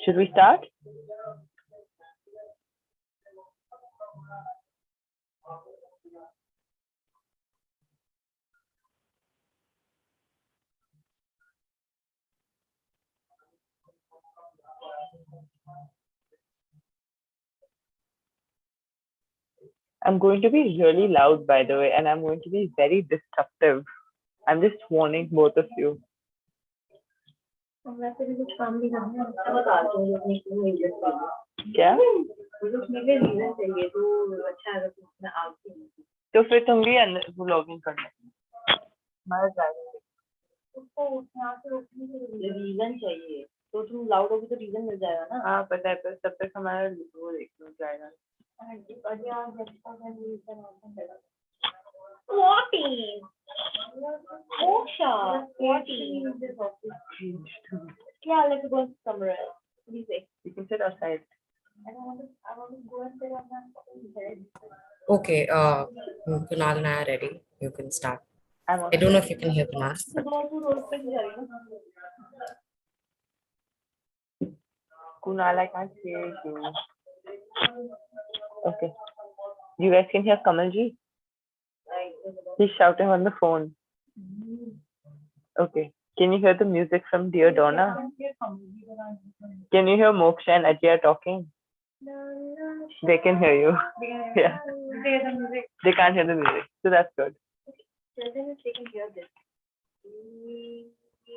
Should we start? I'm going to be really loud, by the way, and I'm going to be very disruptive. I'm just warning both of you. वैसे भी कुछ काम भी करना है मैं बताती हूँ अपनी रीजन चाहिए क्या? मुझे उसमें भी रीजन चाहिए तो अच्छा है अगर मैं आती हूँ तो फिर तुम भी अंदर लॉग इन कर लो। मैं जाऊंगी। उसको यहाँ से उठने के लिए रीजन चाहिए तो तुम लाउड होगी तो रीजन मिल जाएगा ना हाँ पता है, पर तब तक हमारा वो देख लो जाएगा। What is? Moksha, what is this office? Yeah, let's go somewhere else. What do you say? You can sit outside. I want to go and sit on my bed. Okay, Kunal and I are ready. You can start. I'm I don't know if you can hear Kunal. Kunal, I can't hear you. Okay. You guys can hear Kamalji? He's shouting on the phone. Okay. Can you hear the music from Dear Donna? Can you hear Moksha and Ajay talking? They can hear you. Yeah. They can't hear the music. So that's good. Tell them if they can hear this.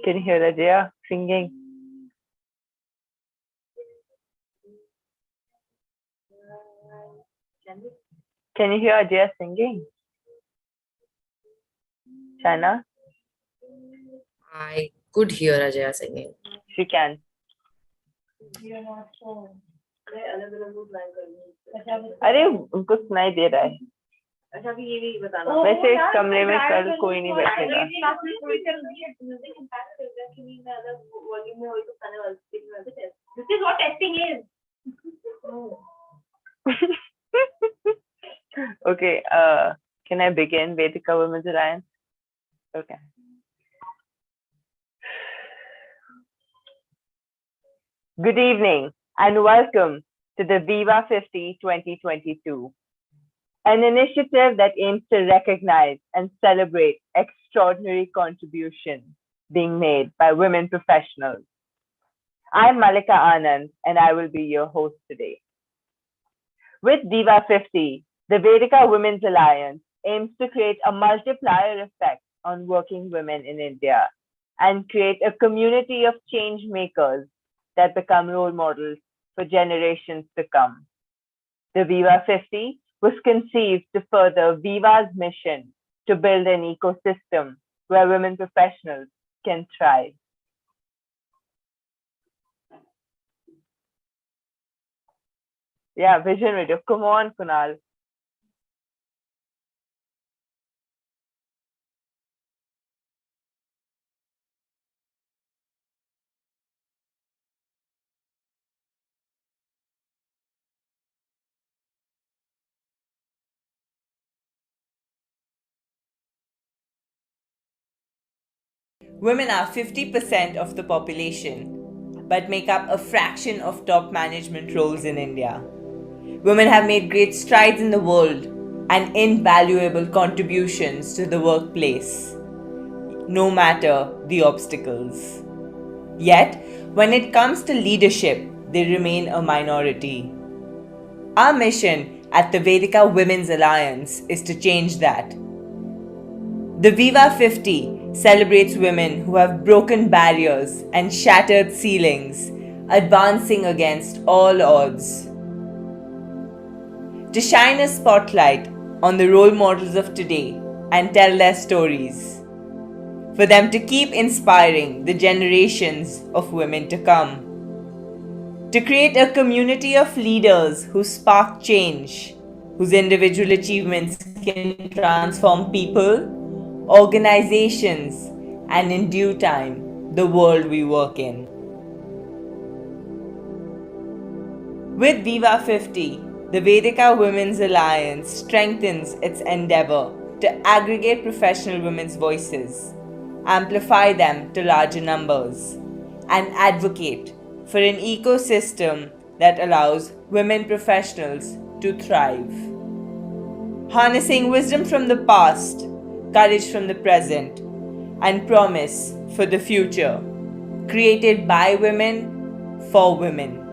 Can you hear Ajay singing? Can you hear Ajay singing? China? I could hear Ajay singing. She can. अरे उनको सुनाई दे रहा है। अच्छा अभी ये भी बताना वैसे इस कमरे में कल कोई नहीं बैठेगा। This is what testing is. Okay, can I begin Vedika Women's Alliance? Okay. Good evening and welcome to the Viva 50 2022, an initiative that aims to recognize and celebrate extraordinary contributions being made by women professionals. I'm Malika Anand and I will be your host today. With Viva 50, the Vedika Women's Alliance aims to create a multiplier effect on working women in India and create a community of change makers that become role models for generations to come. The Viva 50 was conceived to further Viva's mission to build an ecosystem where women professionals can thrive. Yeah, vision video. Come on, Kunal. Women are 50% of the population, but make up a fraction of top management roles in India. Women have made great strides in the world and invaluable contributions to the workplace, no matter the obstacles. Yet, when it comes to leadership, they remain a minority. Our mission at the Vedika Women's Alliance is to change that. The Viva 50 celebrates women who have broken barriers and shattered ceilings, advancing against all odds. To shine a spotlight on the role models of today and tell their stories. For them to keep inspiring the generations of women to come. To create a community of leaders who spark change, whose individual achievements can transform people, organizations, and in due time, the world we work in. With Viva 50, the Vedika Women's Alliance strengthens its endeavor to aggregate professional women's voices, amplify them to larger numbers, and advocate for an ecosystem that allows women professionals to thrive. Harnessing wisdom from the past, courage from the present, and promise for the future. Created by women, for women.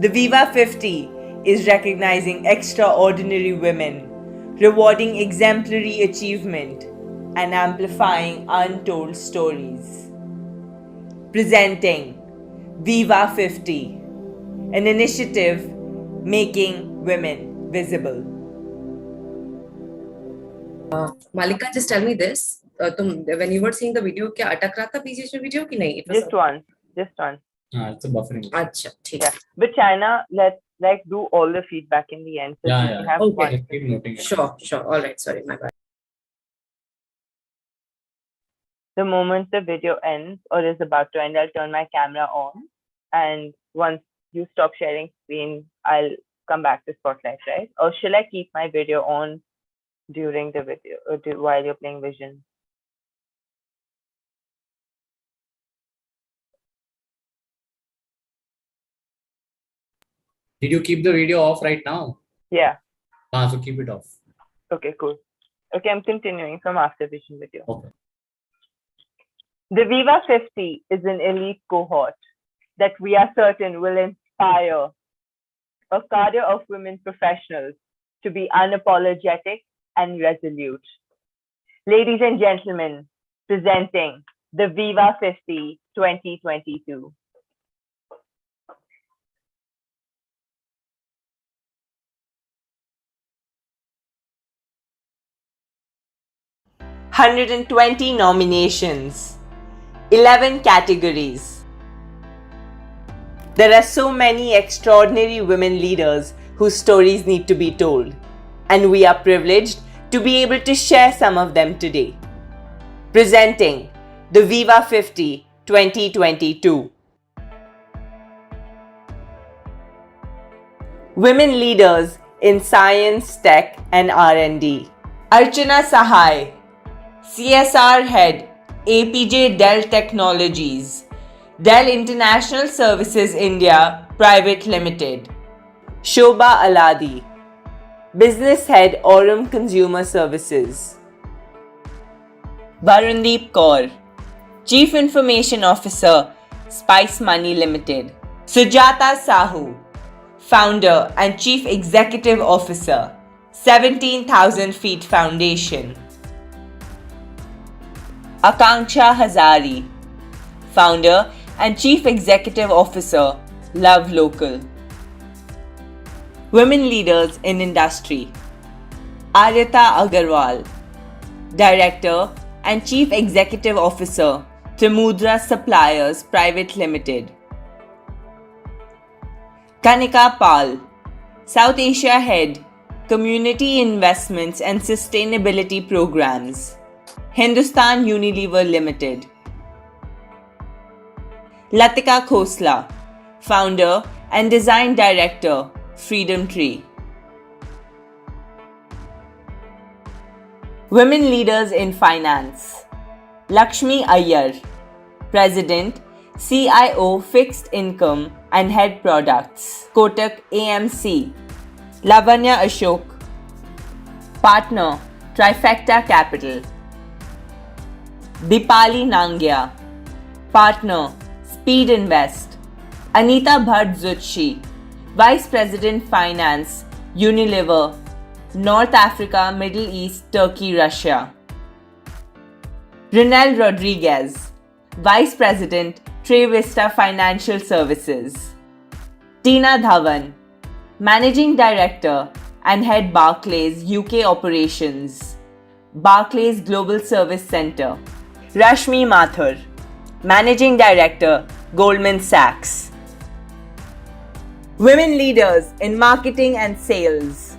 The Viva 50 is recognizing extraordinary women, rewarding exemplary achievement, and amplifying untold stories. Presenting Viva 50, an initiative making women visible. Malika, just tell me this. When you were seeing the video, क्या अटक रहा था बीच में video की नहीं? Just one. It's a buffering. अच्छा, ठीक Yeah. है. But China, let's do all the feedback in the end. So Yeah, you can yeah. have Okay. one. Keep noting it. Sure. All right. Sorry, my bad. The moment the video ends or is about to end, I'll turn my camera on. And once you stop sharing screen, I'll come back to Spotlight, right? Or shall I keep my video on during the video while you're playing Vision? Did you keep the video off right now? Yeah. So keep it off. Okay, cool. Okay, I'm continuing from after Vision video. Okay. The Viva 50 is an elite cohort that we are certain will inspire a cadre of women professionals to be unapologetic and resolute. Ladies and gentlemen, presenting the Viva 50 2022. $120 nominations, 11 categories. There are so many extraordinary women leaders whose stories need to be told, and we are privileged to be able to share some of them today. Presenting the Viva 50 2022. Women leaders in science, tech, and R&D. Archana Sahai, CSR Head, APJ Dell Technologies, Dell International Services India Private Limited. Shobha Aladi, Business Head, Aurum Consumer Services. Varundeep Kaur, Chief Information Officer, Spice Money Limited. Sujata Sahu, Founder and Chief Executive Officer, 17,000 Feet Foundation. Akanksha Hazari, Founder and Chief Executive Officer, Love Local. Women Leaders in Industry. Aryata Agarwal, Director and Chief Executive Officer, Trimudra Suppliers Private Limited. Kanika Pal, South Asia Head, Community Investments and Sustainability Programs, Hindustan Unilever Limited. Latika Khosla, Founder and Design Director, Freedom Tree. Women Leaders in Finance. Lakshmi Iyer, President, CIO Fixed Income and Head Products, Kotak AMC. Lavanya Ashok, Partner, Trifecta Capital. Dipali Nangya, Partner, Speed Invest. Anita Bhatt Zutshi, Vice President Finance, Unilever, North Africa, Middle East, Turkey, Russia. Rinel Rodriguez, Vice President, Trevista Financial Services. Tina Dhawan, Managing Director and Head Barclays UK Operations, Barclays Global Service Center. Rashmi Mathur, Managing Director, Goldman Sachs. Women Leaders in Marketing and Sales.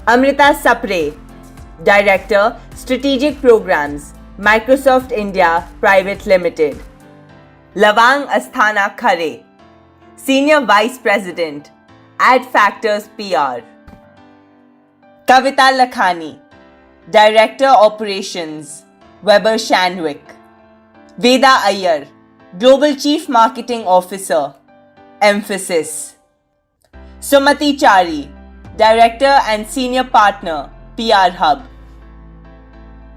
Amrita Sapre, Director, Strategic Programs, Microsoft India Private Limited. Lavang Asthana Khare, Senior Vice President, Ad Factors PR. Kavita Lakhani, Director Operations, Weber Shandwick. Veda Iyer, Global Chief Marketing Officer, Emphasis. Sumati Chari, Director and Senior Partner, PR Hub.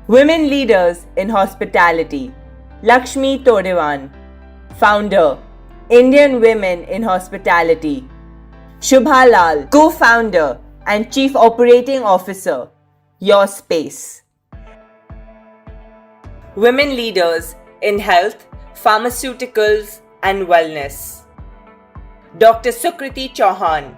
Women Leaders in Hospitality, Lakshmi Todewan, Founder, Indian Women in Hospitality. Shubha Lal, Co-Founder and Chief Operating Officer, Your Space. Women Leaders in Health, Pharmaceuticals and Wellness. Dr. Sukriti Chauhan,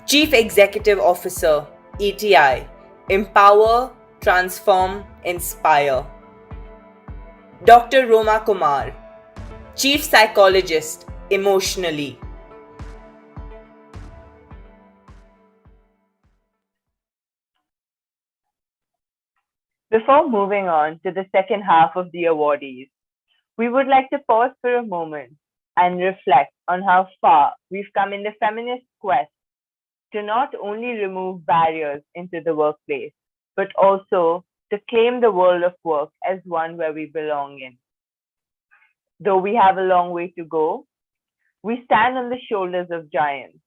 Chief Executive Officer, ETI, Empower, Transform, Inspire. Dr. Roma Kumar, Chief Psychologist, Emotionally. Before moving on to the second half of the awardees, we would like to pause for a moment and reflect on how far we've come in the feminist quest to not only remove barriers into the workplace, but also to claim the world of work as one where we belong in. Though we have a long way to go, we stand on the shoulders of giants.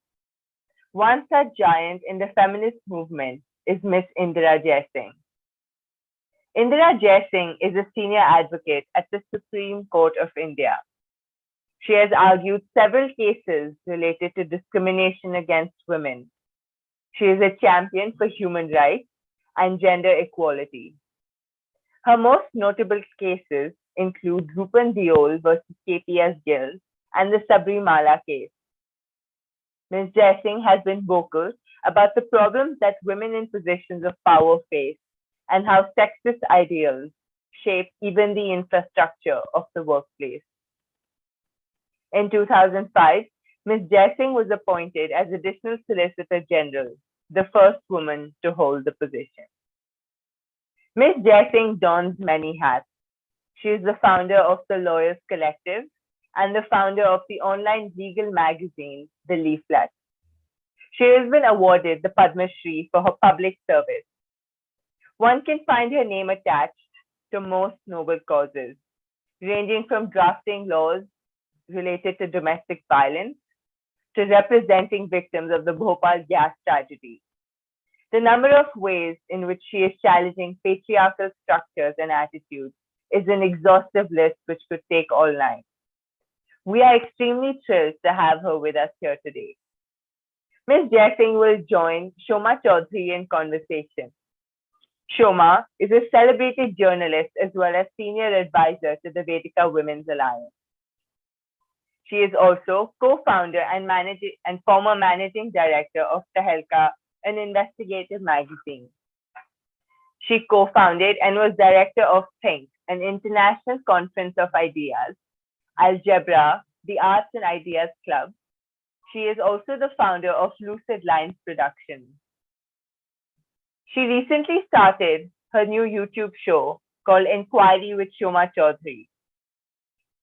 One such giant in the feminist movement is Miss Indira Jaising. Indira Jaising is a senior advocate at the Supreme Court of India. She has argued several cases related to discrimination against women. She is a champion for human rights and gender equality. Her most notable cases include Rupan Deol versus KPS Gill and the Sabrimala case. Ms. Jaising has been vocal about the problems that women in positions of power face and how sexist ideals shape even the infrastructure of the workplace. In 2005, Ms. Jaising was appointed as Additional Solicitor General, the first woman to hold the position. Ms. Jaising dons many hats. She is the founder of the Lawyers Collective and the founder of the online legal magazine, The Leaflet. She has been awarded the Padma Shri for her public service. One can find her name attached to most noble causes, ranging from drafting laws related to domestic violence to representing victims of the Bhopal gas tragedy. The number of ways in which she is challenging patriarchal structures and attitudes is an exhaustive list which could take all night. We are extremely thrilled to have her with us here today. Ms. Jaising will join Shoma Chaudhary in conversation. Shoma is a celebrated journalist as well as senior advisor to the Vedika Women's Alliance. She is also co-founder and former managing director of Tahelka, an investigative magazine. She co-founded and was director of Think, an international conference of ideas, Algebra, the Arts and Ideas Club. She is also the founder of Lucid Lines Productions. She recently started her new YouTube show called Inquiry with Shoma Chaudhary.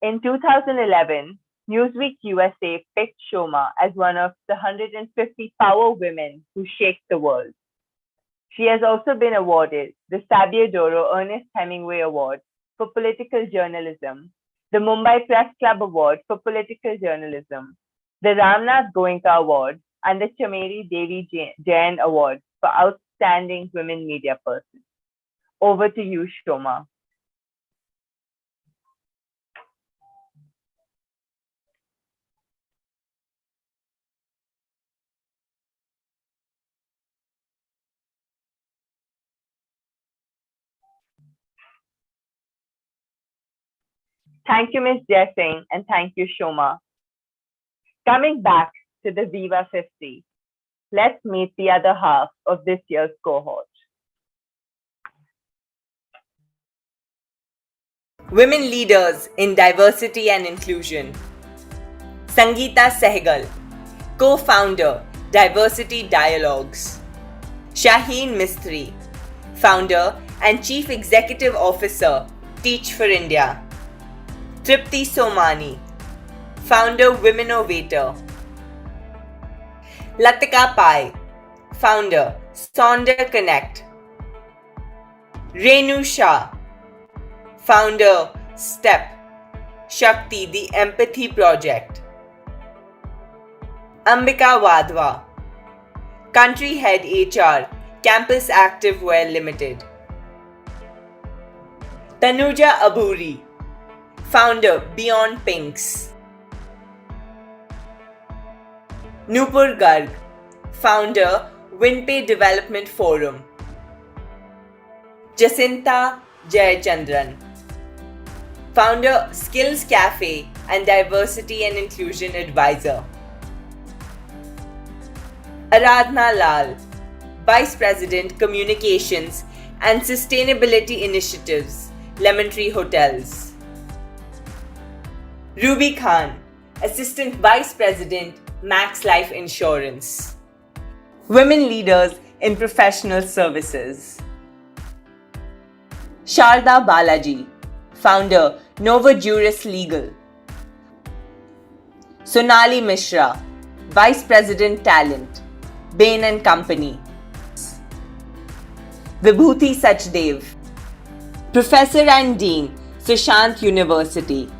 In 2011, Newsweek USA picked Shoma as one of the 150 power women who shake the world. She has also been awarded the Sabio Doro Ernest Hemingway Award for Political Journalism, the Mumbai Press Club Award for Political Journalism, the Ramnath Goenka Award, and the Chameri Devi Jain Award for Outstanding Women Media Person. Over to you, Shoma. Thank you, Ms. Jaising, and thank you, Shoma. Coming back to the Viva 50, let's meet the other half of this year's cohort. Women Leaders in Diversity and Inclusion. Sangeeta Sehgal, co-founder, Diversity Dialogues. Shaheen Mistry, founder and Chief Executive Officer, Teach for India. Tripti Somani, founder, Womenovator. Latika Pai, founder, Sonder Connect. Renu Shah, founder, STEP. Shakti, the Empathy Project. Ambika Wadhwa, Country Head HR, Campus Activewear Limited. Tanuja Aburi, Founder, Beyond Pinks. Nupur Garg, Founder, WinPay Development Forum. Jacinta Jayachandran, Founder, Skills Cafe and Diversity and Inclusion Advisor. Aradhna Lal, Vice President, Communications and Sustainability Initiatives, Lemon Tree Hotels. Ruby Khan, Assistant Vice President, Max Life Insurance. Women Leaders in Professional Services. Sharda Balaji, Founder, Nova Juris Legal. Sonali Mishra, Vice President Talent, Bain and Company. Vibhuti Sachdev, Professor and Dean, Sushant University.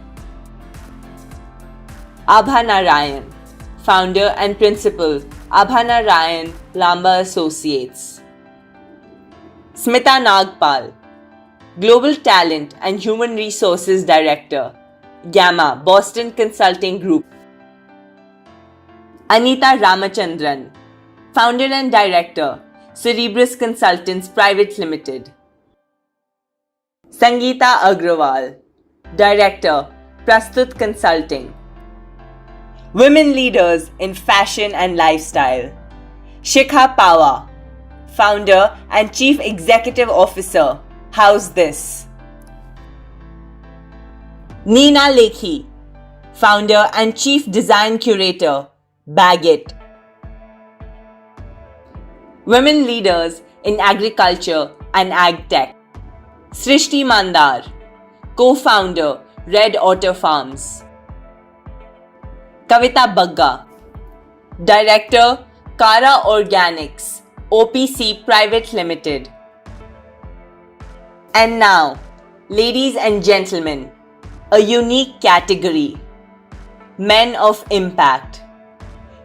Abha Narayan, Founder and Principal, Abha Narayan Lamba Associates. Smita Nagpal, Global Talent and Human Resources Director, Gamma, Boston Consulting Group. Anita Ramachandran, Founder and Director, Cerebrus Consultants Private Limited. Sangeeta Agrawal, Director, Prastut Consulting. Women Leaders in Fashion and Lifestyle. Shikha Pawa, Founder and Chief Executive Officer, How's This? Neena Lekhi, Founder and Chief Design Curator, Baggett. Women Leaders in Agriculture and Ag Tech. Srishti Mandar, Co-Founder, Red Otter Farms. Kavita Bagga, Director, Kara Organics, OPC Private Limited. And now, ladies and gentlemen, a unique category, Men of Impact.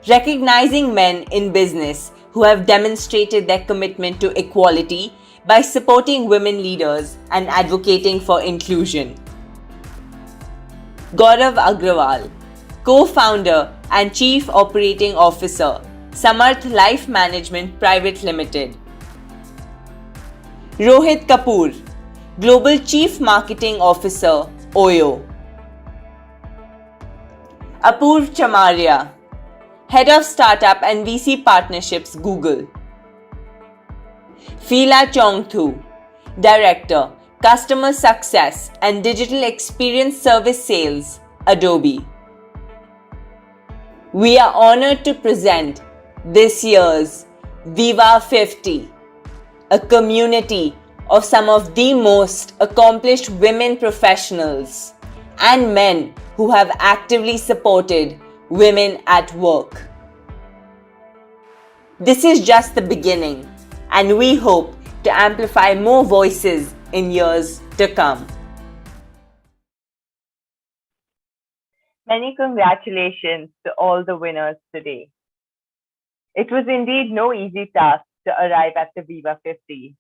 Recognizing men in business who have demonstrated their commitment to equality by supporting women leaders and advocating for inclusion. Gaurav Agrawal, Co-Founder and Chief Operating Officer, Samarth Life Management Private Limited. Rohit Kapoor, Global Chief Marketing Officer, OYO. Apurv Chamaria, Head of Startup and VC Partnerships, Google. Fila Chongthu, Director, Customer Success and Digital Experience Service Sales, Adobe. We are honored to present this year's Viva 50, a community of some of the most accomplished women professionals and men who have actively supported women at work. This is just the beginning, and we hope to amplify more voices in years to come. Many congratulations to all the winners today. It was indeed no easy task to arrive at the Viva 50.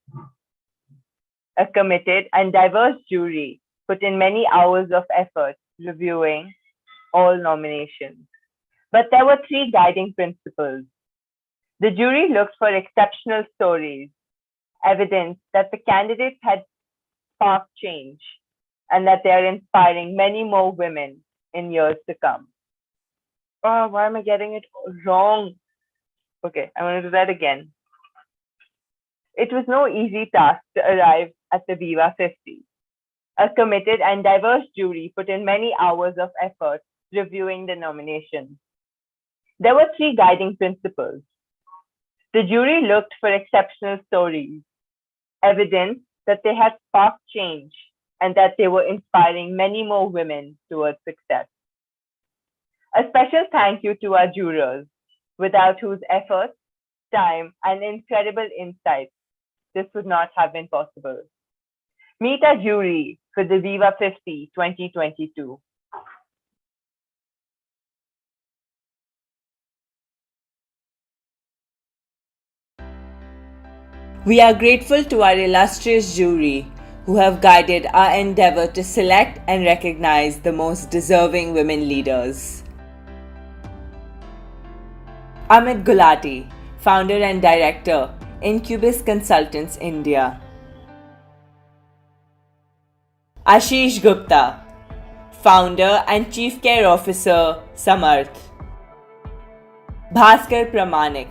A committed and diverse jury put in many hours of effort reviewing all nominations. But there were three guiding principles. The jury looked for exceptional stories, evidence that the candidates had sparked change, and that they are inspiring many more women in years to come. Oh, why am I getting it wrong? Okay, I'm going to do that again. It was no easy task to arrive at the Viva 50. A committed and diverse jury put in many hours of effort reviewing the nominations. There were three guiding principles. The jury looked for exceptional stories, evidence that they had sparked change, and that they were inspiring many more women towards success. A special thank you to our jurors, without whose efforts, time, and incredible insights, this would not have been possible. Meet our jury for the Viva 50 2022. We are grateful to our illustrious jury who have guided our endeavor to select and recognize the most deserving women leaders. Amit Gulati, founder and director, Incubus Consultants India. Ashish Gupta, founder and chief care officer, Samarth. Bhaskar Pramanik,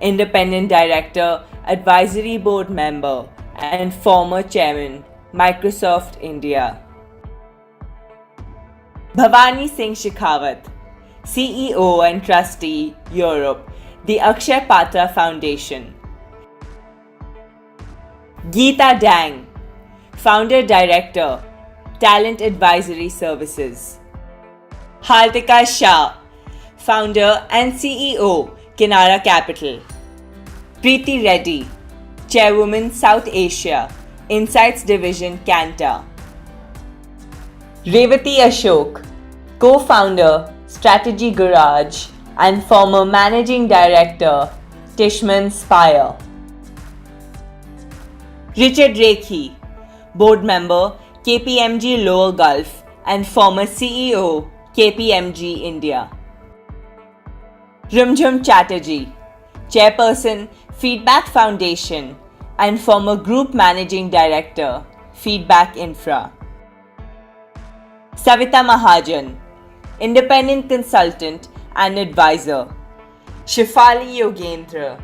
independent director, advisory board member, and former chairman, Microsoft India. Bhavani Singh Shekhawat, CEO and trustee, Europe, the Akshay Patra Foundation. Geeta Dang, founder director, Talent Advisory Services. Hartika Shah, founder and CEO, Kinara Capital. Preeti Reddy, chairwoman, South Asia, Insights Division, Cantor. Revati Ashok, co-founder, Strategy Garage, and former managing director, Tishman Spire. Richard Rekhi, board member, KPMG Lower Gulf, and former CEO, KPMG India. Rumjhum Chatterjee, chairperson, Feedback Foundation, and former group managing director, Feedback Infra. Savita Mahajan, independent consultant and advisor. Shifali Yogendra,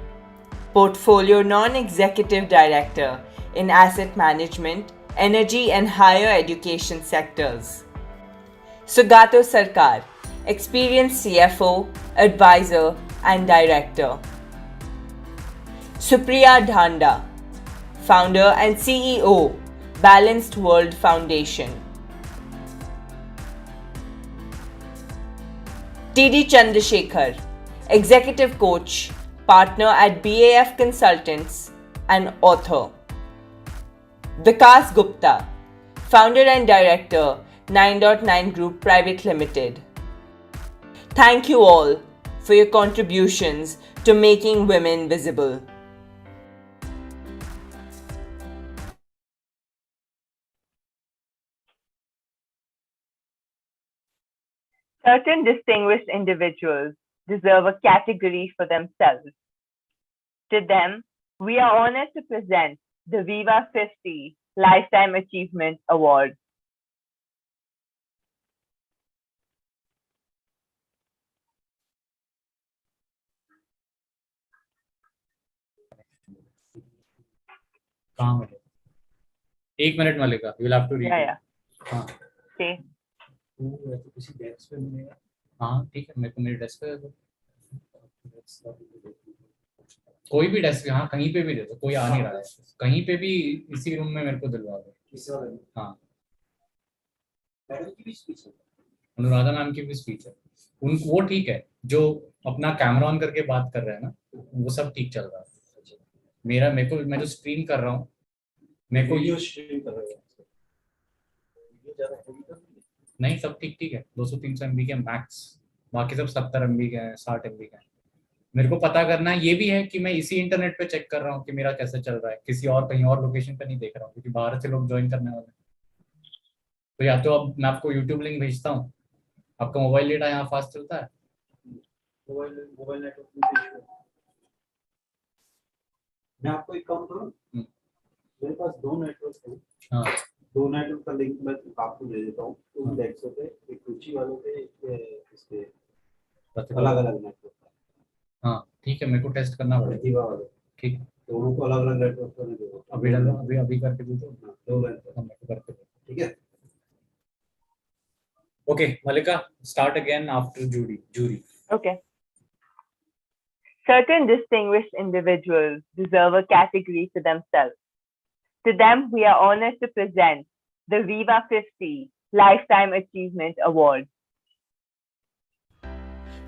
portfolio non-executive director in asset management, energy and higher education sectors. Sugato Sarkar, experienced CFO, advisor and director. Supriya Dhanda, founder and CEO, Balanced World Foundation. TD Chandrasekhar, executive coach, partner at BAF Consultants and author. Vikas Gupta, founder and director, 9.9 Group Private Limited. Thank you all for your contributions to making women visible. Certain distinguished individuals deserve a category for themselves. To them, we are honored to present the Viva 50 Lifetime Achievement Award. कहाँ मिले? एक minute Mallika, you will have to read. Yeah. हाँ. Okay. तू ऐसे किसी desk पे मिलेगा? हाँ ठीक है, मेरे को मेरे डेस्क पे दे दो. कोई भी डेस्क, हाँ कहीं पे भी दे दो, कोई आ नहीं रहा है, कहीं पे भी इसी रूम में मेरे को दिलवा दो. हाँ. अनुराधा मैम की भी स्पीच है, उन वो ठीक है, जो अपना कैमरा ऑन करके बात कर रहे हैं ना, वो सब ठीक चल रहा है. मैं जो स्ट्रीम कर रहा हूँ, मेरे को वीडियो स्ट्रीम कर रहा हूँ, नहीं सब ठीक है. 200-300 MB के मैक्स, बाकी सब 70 MB के हैं, 60 MB के हैं. मेरे को पता करना है ये भी है कि मैं इसी इंटरनेट पे चेक कर रहा हूँ कि मेरा कैसे चल रहा है, किसी और कहीं और लोकेशन पे नहीं देख रहा हूँ, क्योंकि बाहर से लोग ज्वाइन करने वाले हैं. तो या तो अब मैं आपको यूट्यूब लिंक भेजता हूँ, आपका मोबाइल डेटा यहाँ फास्ट चलता है, मोबाइल नेटवर्क. मैं आपको एक काम करूँ, मेरे पास 2 नेटवर्क हैं. हाँ 2 नेटवर्क का लिंक मैं आपको दे देता हूँ. उन डेस्कों पे एक रुचि वालों पे, एक इसके अलग-अलग नेटवर्क. हाँ ठीक है, मेरे को टेस्ट करना पड़ेगा. प्रतिभा वाले, ठीक, दोनों को अलग-अलग नेटवर्क पर दे दो. अभी डालो, अभी करके दे दो. 2 नेटवर्क हम करके दो. ठीक है. Okay Malika, start again after jury. Okay. Certain distinguished individuals deserve a category to themselves. To them, we are honored to present the Viva 50 Lifetime Achievement Award.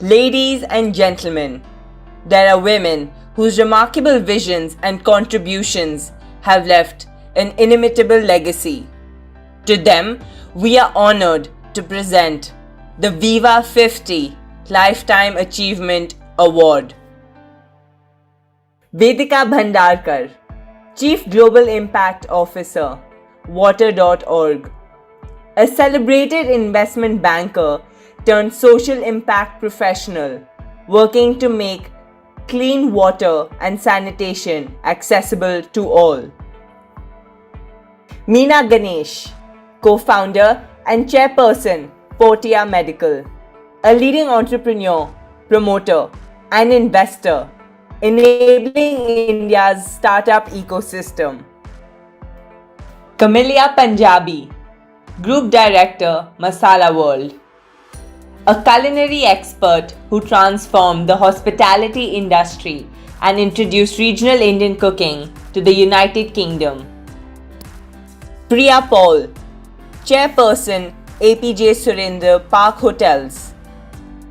Ladies and gentlemen, there are women whose remarkable visions and contributions have left an inimitable legacy. To them, we are honored to present the Viva 50 Lifetime Achievement Award. Vedika Bhandarkar, Chief Global Impact Officer, Water.org. A celebrated investment banker turned social impact professional, working to make clean water and sanitation accessible to all. Meena Ganesh, co-founder and chairperson, Portia Medical, a leading entrepreneur, promoter, and investor, enabling India's startup ecosystem. Camellia Punjabi, Group Director, Masala World, a culinary expert who transformed the hospitality industry and introduced regional Indian cooking to the United Kingdom. Priya Paul, Chairperson, APJ Surendra Park Hotels,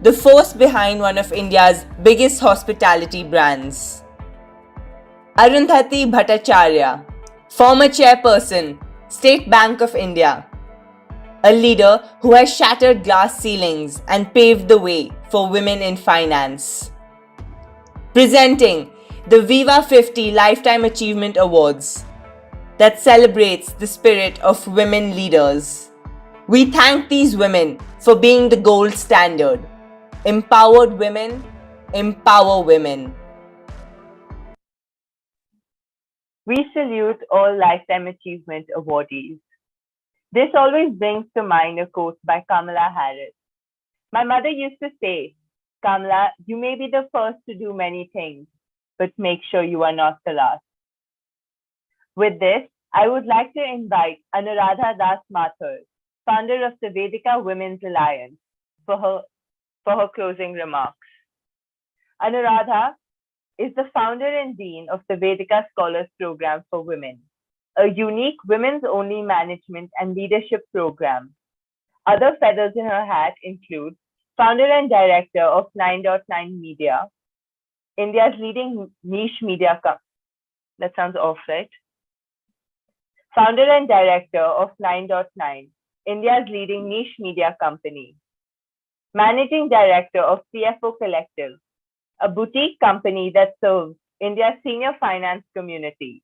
the force behind one of India's biggest hospitality brands. Arundhati Bhattacharya, former Chairperson, State Bank of India, a leader who has shattered glass ceilings and paved the way for women in finance. Presenting the Viva 50 Lifetime Achievement Awards that celebrates the spirit of women leaders. We thank these women for being the gold standard. Empowered women, empower women. We salute all Lifetime Achievement awardees. This always brings to mind a quote by Kamala Harris. My mother used to say, Kamala, you may be the first to do many things, but make sure you are not the last. With this, I would like to invite Anuradha Das Mathur, founder of the Vedika Women's Alliance, for her closing remarks. Anuradha is the founder and dean of the Vedika Scholars Program for Women, a unique women's-only management and leadership program. Other feathers in her hat include founder and director of 9.9 Media, India's leading niche media company. That sounds off, right? Founder and director of 9.9, India's leading niche media company. Managing director of CFO Collective, a boutique company that serves India's senior finance community,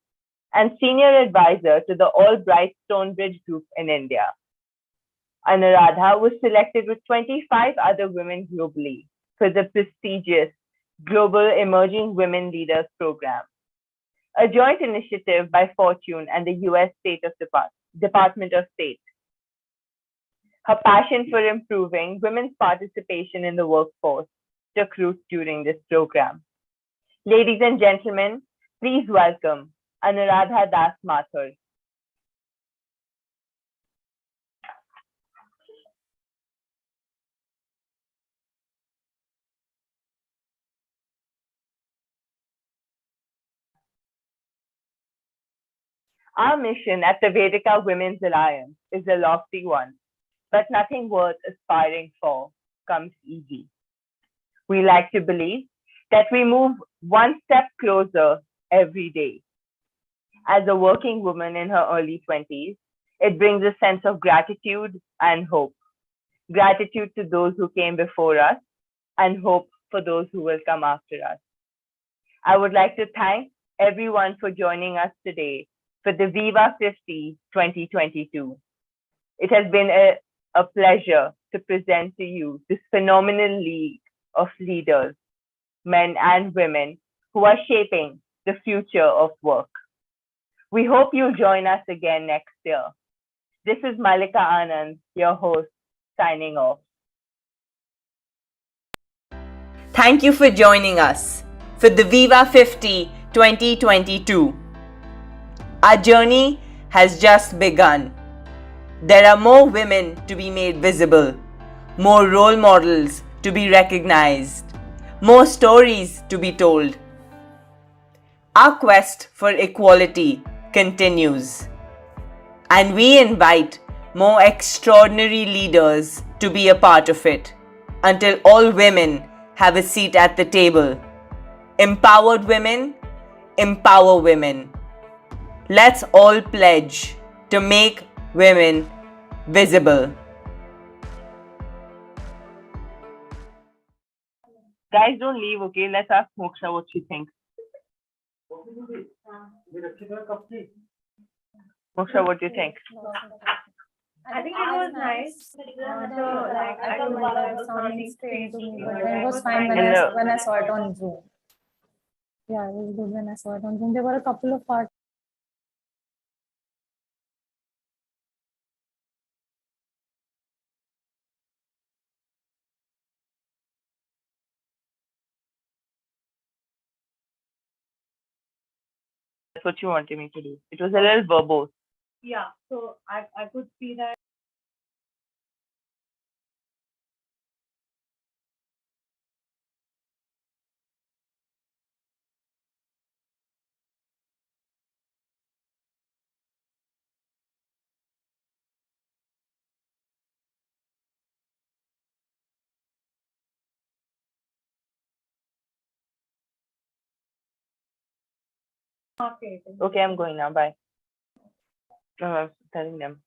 and senior advisor to the Albright Stonebridge Group in India. Anuradha was selected with 25 other women globally for the prestigious Global Emerging Women Leaders Program, a joint initiative by Fortune and the US Department of State. Her passion for improving women's participation in the workforce took root during this program. Ladies and gentlemen, please welcome Anuradha Das Mathur. Our mission at the Vedika Women's Alliance is a lofty one, but nothing worth aspiring for comes easy. We like to believe that we move one step closer every day. As a working woman in her early 20s, it brings a sense of gratitude and hope. Gratitude to those who came before us and hope for those who will come after us. I would like to thank everyone for joining us today for the Viva 50 2022. It has been a pleasure to present to you this phenomenal league of leaders, men and women, who are shaping the future of work. We hope you'll join us again next year. This is Malika Anand, your host, signing off. Thank you for joining us for the Viva 50 2022. Our journey has just begun. There are more women to be made visible, more role models to be recognized, more stories to be told. Our quest for equality continues, and we invite more extraordinary leaders to be a part of it until all women have a seat at the table. Empowered women, empower women. Let's all pledge to make women visible. Guys, don't leave, okay? Let's ask Moksha what she thinks. Moksha, what do you think? I think it was nice. So like I I thought thought it it was was sounding sounding strange to me, strange, but then it was fine when Hello. when I saw it on Zoom. Yeah, it was good when I saw it on Zoom. There were a couple of parts. That's what you wanted me to do. It was a little verbose. Yeah, so I could see that. Okay. Okay, I'm going now. Bye. Telling them.